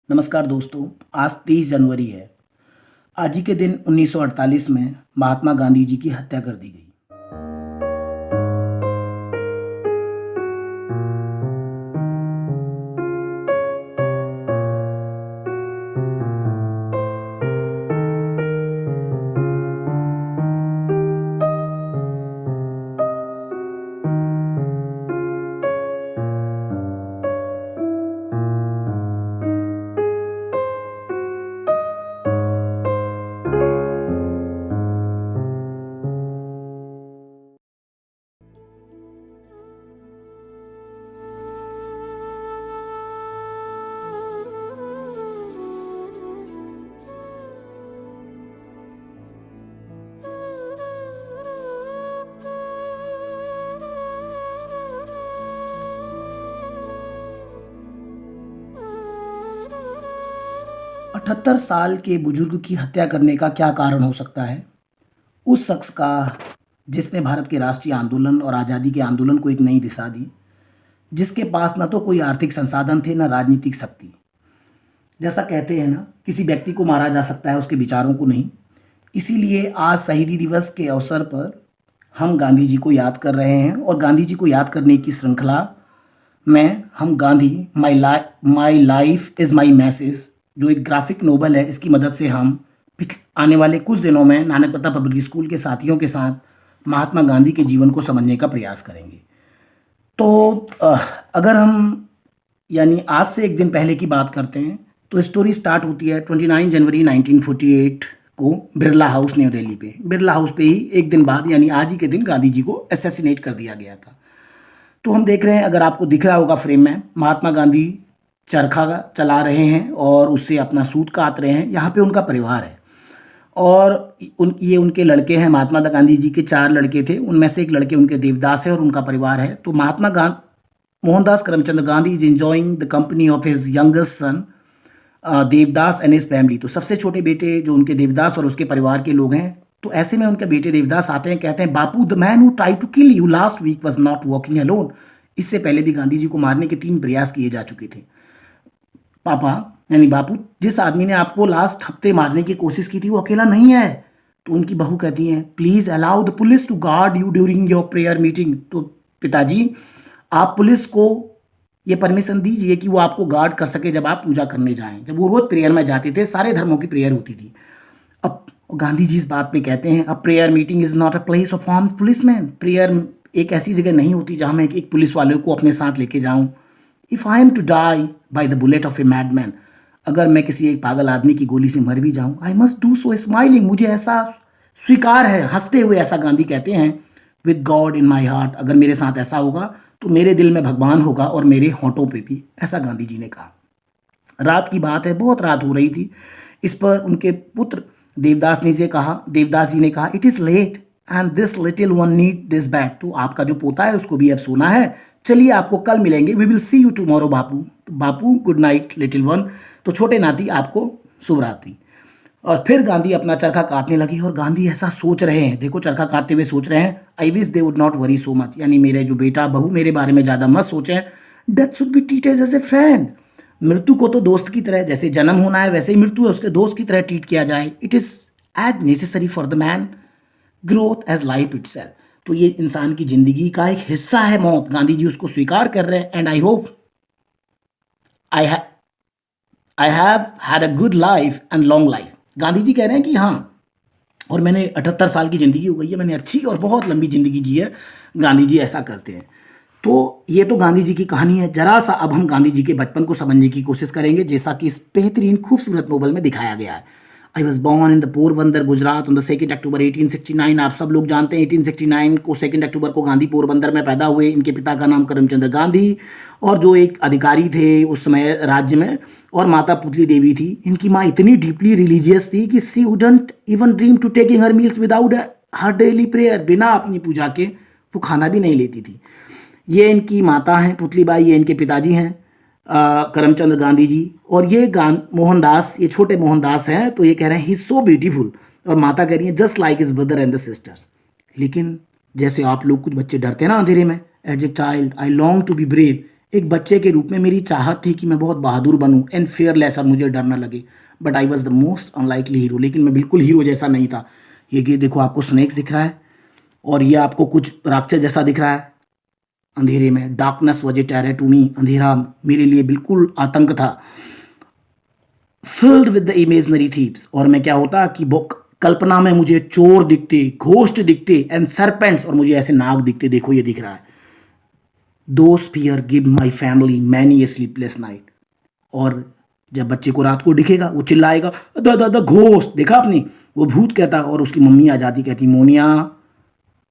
नमस्कार दोस्तों। आज 23 जनवरी है। आज ही के दिन 1948 में महात्मा गांधी जी की हत्या कर दी गई। 78 साल के बुजुर्ग की हत्या करने का क्या कारण हो सकता है? उस शख्स का जिसने भारत के राष्ट्रीय आंदोलन और आज़ादी के आंदोलन को एक नई दिशा दी, जिसके पास न तो कोई आर्थिक संसाधन थे न राजनीतिक शक्ति। जैसा कहते हैं ना, किसी व्यक्ति को मारा जा सकता है उसके विचारों को नहीं। इसीलिए आज शहीदी दिवस के अवसर पर हम गांधी जी को याद कर रहे हैं और गांधी जी को याद करने की श्रृंखला में हम Gandhi my life is my message, जो एक ग्राफिक नोवेल है, इसकी मदद से हम आने वाले कुछ दिनों में नानक प्रताप पब्लिक स्कूल के साथियों के साथ महात्मा गांधी के जीवन को समझने का प्रयास करेंगे। तो अगर हम आज से एक दिन पहले की बात करते हैं तो स्टोरी स्टार्ट होती है 29 जनवरी 1948 को बिरला हाउस न्यू दिल्ली पे। बिरला हाउस पे ही एक दिन बाद यानी आज ही के दिन गांधी जी को असैसिनेट कर दिया गया था। तो हम देख रहे हैं, अगर आपको दिख रहा होगा फ्रेम में, महात्मा गांधी चरखा चला रहे हैं और उससे अपना सूत काट रहे हैं। यहाँ पे उनका परिवार है और ये उनके लड़के हैं। महात्मा गांधी जी के 4 लड़के थे, उनमें से एक लड़के उनके देवदास है और उनका परिवार है। तो Mohandas Karamchand Gandhi is enjoying the company of his youngest son Devdas and his family. तो सबसे छोटे बेटे जो उनके देवदास और उसके परिवार के लोग हैं, तो ऐसे में उनके बेटे देवदास आते हैं, कहते हैं, Bapu, the man who try to kill you last week was not walking alone. इससे पहले भी गांधी जी को मारने के 3 प्रयास किए जा चुके थे। पापा यानी बापू, जिस आदमी ने आपको लास्ट हफ्ते मारने की कोशिश की थी वो अकेला नहीं है। तो उनकी बहू कहती है, please allow the police to guard you during your prayer meeting. तो पिताजी, आप पुलिस को ये परमिशन दीजिए कि वो आपको गार्ड कर सके जब आप पूजा करने जाएं। जब वो रोज़ प्रेयर में जाते थे, सारे धर्मों की प्रेयर होती थी। अब गांधी जी इस बात पे कहते हैं, a prayer meeting is not a place of armed policeman. Prayer एक ऐसी जगह नहीं होती जहाँ मैं एक पुलिस वाले को अपने साथ लेके जाऊँ। If I am to die by the bullet of a madman, अगर मैं किसी एक पागल आदमी की गोली से मर भी जाऊं, I must do so smiling, मुझे ऐसा स्वीकार है हंसते हुए। ऐसा गांधी कहते हैं, with God in my heart, अगर मेरे साथ ऐसा होगा तो मेरे दिल में भगवान होगा और मेरे होंठों पे भी। ऐसा गांधी जी ने कहा। रात की बात है, बहुत रात हो रही थी। इस पर उनके पुत्र देवदास जी ने कहा, it is late and this little one need this bed. तो आपका जो पोता है उसको भी अब सोना है, चलिए आपको कल मिलेंगे, we will see you tomorrow Bapu. तो Bapu, good night little one. तो छोटे नाती, आपको शुभ रात्रि। और फिर गांधी अपना चरखा काटने लगी और गांधी ऐसा सोच रहे हैं, देखो चरखा काटते हुए सोच रहे हैं, I wish they would not worry so much, यानी मेरे जो बेटा बहू मेरे बारे में ज़्यादा मत सोचें। Death should be treated as a friend. मृत्यु को तो दोस्त की तरह, जैसे जन्म होना है वैसे ही मृत्यु है उसके दोस्त की तरह ट्रीट किया जाए। It is as necessary for the man growth as life itself. तो ये इंसान की जिंदगी का एक हिस्सा है मौत। गांधी जी उसको स्वीकार कर रहे हैं। And I hope I have had a good life and long life. Gandhi ji कह रहे हैं कि हाँ, और मैंने 78 साल की ज़िंदगी हो गई है, मैंने अच्छी और बहुत लंबी ज़िंदगी जी है। गांधी जी ऐसा करते हैं। तो ये तो गांधी जी की कहानी है। जरा सा अब हम गांधी जी के बचपन को समझने की कोशिश करेंगे, जैसा कि इस बेहतरीन खूबसूरत नोवेल में दिखाया गया है। I was born in the Porbandar Gujarat on the 2 अक्टूबर 1869। आप सब लोग जानते हैं 1869 को 2 अक्टूबर को गांधी पोरबंदर में पैदा हुए। इनके पिता का नाम करमचंद गांधी और जो एक अधिकारी थे उस समय राज्य में, और माता पुतली देवी थी। इनकी माँ इतनी डीपली रिलीजियस थी कि she wouldn't even dream to taking her meals without her daily prayer. बिना अपनी पूजा के वो खाना भी नहीं लेती थी। ये इनकी माता हैं पुतली बाई, ये इनके पिताजी हैं करमचंद गांधी जी। और ये मोहनदास, ये छोटे मोहनदास हैं। तो ये कह रहे हैं, ही इज सो ब्यूटीफुल, और माता कह रही है, just like his brother and the sisters. लेकिन जैसे आप लोग कुछ बच्चे डरते हैं ना अंधेरे में, as a child I long to be brave एक बच्चे के रूप में मेरी चाहत थी कि मैं बहुत बहादुर बनूं एंड फेयरलेस और मुझे डर ना लगे, but I was the most unlikely hero. लेकिन मैं बिल्कुल हीरो जैसा नहीं था। ये देखो आपको स्नेक्स दिख रहा है और ये आपको कुछ राक्षस जैसा दिख रहा है अंधेरे में। Darkness was a terror to me, अंधेरा मेरे लिए बिल्कुल आतंक था। Filled with the imaginary thieves, और मैं क्या होता कि कल्पना में मुझे चोर दिखते, घोस्ट दिखते एंड सरपेंट्स, और मुझे ऐसे नाग दिखते। देखो ये दिख रहा है। Those fear give my family many a sleepless night. और जब बच्चे को रात को दिखेगा वो चिल्लाएगा द द द घोस्ट, देखा आपने, वो भूत कहता। और उसकी मम्मी आ जाती, कहती मोनिया,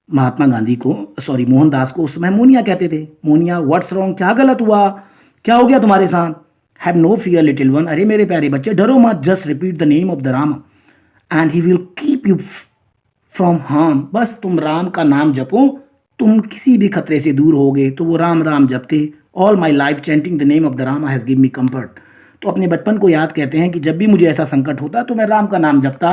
महात्मा गांधी को, सॉरी मोहनदास को उस समय मोनिया कहते थे, मोनिया व्हाट्स रॉन्ग, क्या गलत हुआ, क्या हो गया तुम्हारे साथ। Have no fear little one, अरे मेरे प्यारे बच्चे डरो मत, just repeat the name of the Ram and he will keep you from harm. बस तुम राम का नाम जपो, तुम किसी भी खतरे से दूर होगे। तो वो राम राम जपते। All my life chanting the name of the Ram has give me comfort. तो अपने बचपन को याद कहते हैं कि जब भी मुझे ऐसा संकट होता तो मैं राम का नाम जपता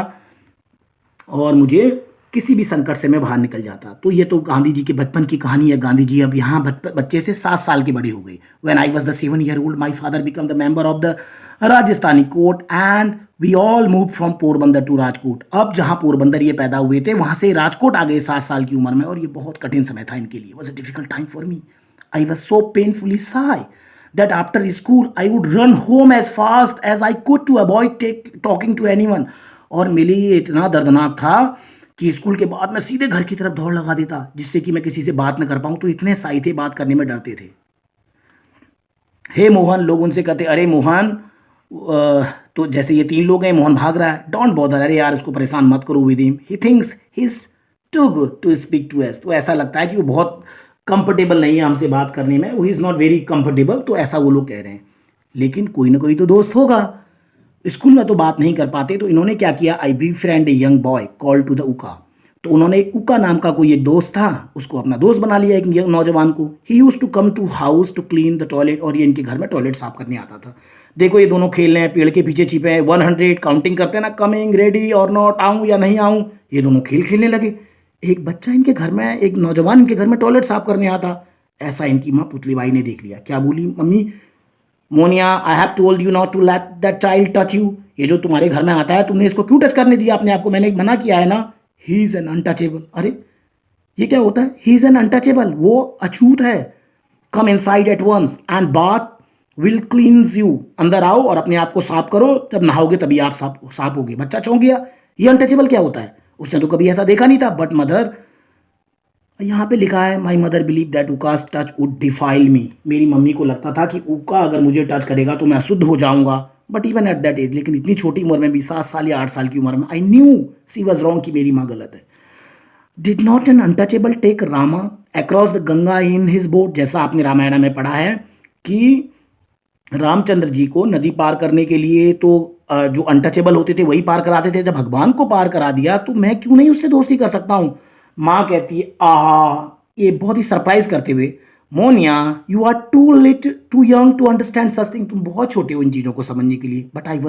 और मुझे किसी भी संकट से मैं बाहर निकल जाता। तो ये तो गांधी जी के बचपन की कहानी है। गांधी जी अब यहाँ बच्चे से 7 साल के बड़े हो गए। When I was the 7 year old my father become the member of the Rajasthani court and we all move from Porbandar to Rajkot. अब जहाँ पोरबंदर ये पैदा हुए थे वहाँ से राजकोट आ गए 7 साल की उम्र में, और ये बहुत कठिन समय था इनके लिए। Was a difficult time for me. I was so painfully Sai that after school I would run home as fast as I could to avoid talking to anyone। और मेरे लिए इतना दर्दनाक था कि स्कूल के बाद मैं सीधे घर की तरफ दौड़ लगा देता जिससे कि मैं किसी से बात न कर पाऊँ। तो इतने साई थे, बात करने में डरते थे। हे मोहन, लोग उनसे कहते अरे मोहन, तो जैसे ये 3 लोग हैं, मोहन भाग रहा है, डोंट बॉदर, अरे यार इसको परेशान मत करो with him, he thinks he is too good to speak to us. तो ऐसा लगता है कि वो बहुत कंफर्टेबल नहीं है हमसे बात करने में, वो इज़ नॉट वेरी कंफर्टेबल, तो ऐसा वो लोग कह रहे हैं। लेकिन कोई ना कोई तो दोस्त होगा। स्कूल में तो बात नहीं कर पाते, तो इन्होंने क्या किया, I befriend a young boy call to the Uka. तो उन्होंने एक उका नाम का कोई एक दोस्त था, उसको अपना दोस्त बना लिया, एक नौजवान को। He use to come to house to clean the toilet, और ये इनके घर में टॉयलेट साफ करने आता था। देखो ये दोनों खेल रहे हैं, पेड़ के पीछे छिपे हैं, 100 काउंटिंग करते हैं ना, कमिंग, रेडी और नॉट, आऊँ या नहीं आऊँ, ये दोनों खेल खेलने लगे। एक बच्चा इनके घर में, एक नौजवान इनके घर में टॉयलेट साफ करने आता। ऐसा इनकी माँ पुतली बाई ने देख लिया। क्या बोली, mummy, Moniya I have told you not to let that child touch you. ये जो तुम्हारे घर में आता है, तुमने इसको क्यों टच करने दिया अपने आप को, मैंने मना किया है ना। He is an untouchable. अरे ये क्या होता है, ही इज एन अनटचेबल, वो अछूत है। Come inside at once and bath will cleanse you. अंदर आओ और अपने आप को साफ करो, जब नहाओगे तभी आप साफ होगे। बच्चा चौंक गया, ये अनटचेबल क्या होता है, उसने तो कभी ऐसा देखा नहीं था। बट मदर, यहाँ पे लिखा है my mother believe that Uka's touch would defile me. मेरी मम्मी को लगता था कि उका अगर मुझे टच करेगा तो मैं अशुद्ध हो जाऊंगा। But even at that age, लेकिन इतनी छोटी उम्र में भी, 7 साल या 8 साल की उम्र में, I knew she was wrong, कि मेरी माँ गलत है। Did not an untouchable take Rama across the Ganga in his boat. जैसा आपने रामायण में पढ़ा है कि रामचंद्र जी को नदी पार करने के लिए तो जो अनटचेबल होते थे वही पार कराते थे। जब भगवान को पार करा दिया तो मैं क्यों नहीं उससे दोस्ती कर सकता हूँ। माँ कहती है आहा, ये बहुत ही सरप्राइज करते हुए, Monia you are too little too young to understand such thing. तुम बहुत छोटे हो इन चीज़ों को समझने के लिए। But I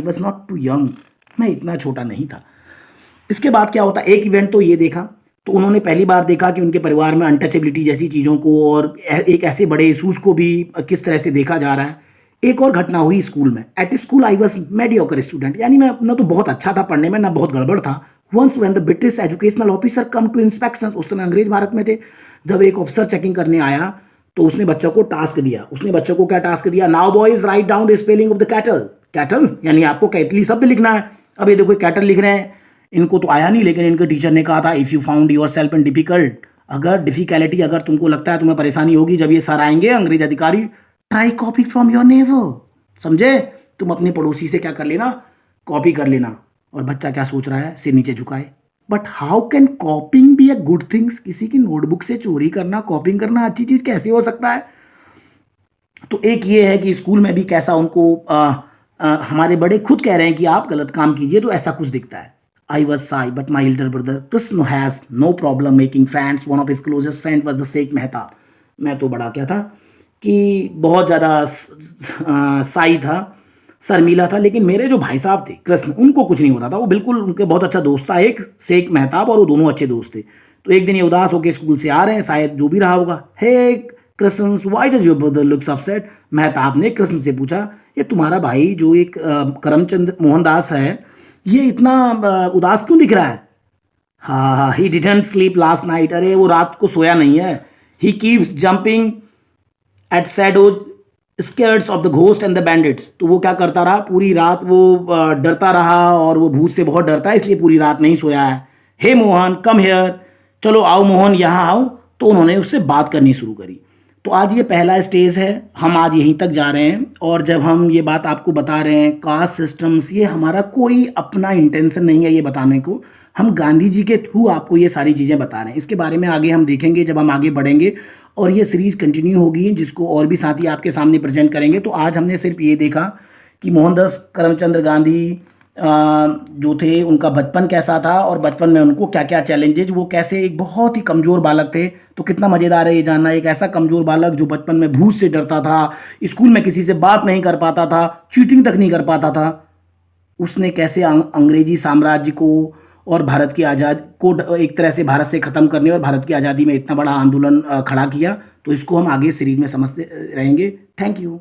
was not too young, मैं इतना छोटा नहीं था। इसके बाद क्या होता, एक इवेंट तो ये देखा, तो उन्होंने पहली बार देखा कि उनके परिवार में अनटचेबिलिटी जैसी चीज़ों को और एक ऐसे बड़े इशूज़ को भी किस तरह से देखा जा रहा है। एक और घटना हुई स्कूल में। At school I was mediocre student, यानी मैं ना तो बहुत अच्छा था पढ़ने में, ना बहुत गड़बड़ था। Once when the British educational officer come to inspection, उस समय अंग्रेज भारत में थे, जब एक ऑफिसर चेकिंग करने आया तो उसने बच्चों को टास्क दिया। उसने बच्चों को क्या टास्क दिया, now boys write down the spelling of the cattle. Cattle यानी आपको कैटली शब्द लिखना है। अब ये देखो कैटल लिख रहे हैं, इनको तो आया नहीं, लेकिन इनके टीचर ने कहा था if you found your self in difficult, अगर डिफिकल्टी, अगर तुमको लगता है तुम्हें परेशानी होगी जब ये सर आएंगे अंग्रेज अधिकारी, try copy from your neighbour. समझे, तुम अपने पड़ोसी से क्या कर लेना, कॉपी कर लेना। और बच्चा क्या सोच रहा है, सिर नीचे झुकाए। But how can कॉपिंग be a good things. किसी की नोटबुक से चोरी करना, कॉपिंग करना अच्छी चीज़ कैसे हो सकता है। तो एक ये है कि स्कूल में भी कैसा उनको हमारे बड़े खुद कह रहे हैं कि आप गलत काम कीजिए, तो ऐसा कुछ दिखता है। I was shy, but my elder brother Krishna has no problem making friends. One of his closest friend was the Sheikh Mehta. मैं तो बड़ा क्या था कि बहुत ज़्यादा साई था, शर्मीला था, लेकिन मेरे जो भाई साहब थे कृष्ण, उनको कुछ नहीं होता था। वो बिल्कुल उनके बहुत अच्छा दोस्त था एक शेख मेहताब, और वो दोनों अच्छे दोस्त थे। तो एक दिन ये उदास होकर स्कूल से आ रहे हैं, शायद जो भी रहा होगा, hey Krishna, why does your brother looks upset? Mehtab ने कृष्ण से पूछा, ये तुम्हारा भाई जो एक करमचंद मोहनदास है, ये इतना उदास क्यों दिख रहा है? हाँ, he didn't sleep last night. अरे वो रात को सोया नहीं है। He keeps jumping at shadows scared of the ghost and the bandits. तो वो क्या करता रहा पूरी रात? वो डरता रहा और वो भूत से बहुत डरता है, इसलिए पूरी रात नहीं सोया है। हे मोहन कम हेयर, चलो आओ मोहन यहाँ आओ। तो उन्होंने उससे बात करनी शुरू करी। तो आज ये पहला स्टेज है, हम आज यहीं तक जा रहे हैं। और जब हम ये बात आपको बता रहे हैं कास्ट सिस्टम्स, ये हमारा कोई अपना इंटेंशन नहीं है ये बताने को, हम गांधी जी के थ्रू आपको ये सारी चीज़ें बता रहे हैं। इसके बारे में आगे हम देखेंगे जब हम आगे बढ़ेंगे और ये सीरीज कंटिन्यू होगी, जिसको और भी साथी आपके सामने प्रेजेंट करेंगे। तो आज हमने सिर्फ ये देखा कि मोहनदास करमचंद गांधी जो थे उनका बचपन कैसा था और बचपन में उनको क्या क्या चैलेंजेज, वो कैसे एक बहुत ही कमज़ोर बालक थे। तो कितना मज़ेदार है ये जानना, एक ऐसा कमज़ोर बालक जो बचपन में भूत से डरता था, स्कूल में किसी से बात नहीं कर पाता था, चीटिंग तक नहीं कर पाता था, उसने कैसे अंग्रेजी साम्राज्य को और भारत की आज़ाद को एक तरह से भारत से ख़त्म करने और भारत की आज़ादी में इतना बड़ा आंदोलन खड़ा किया। तो इसको हम आगे सीरीज में समझते रहेंगे। Thank you.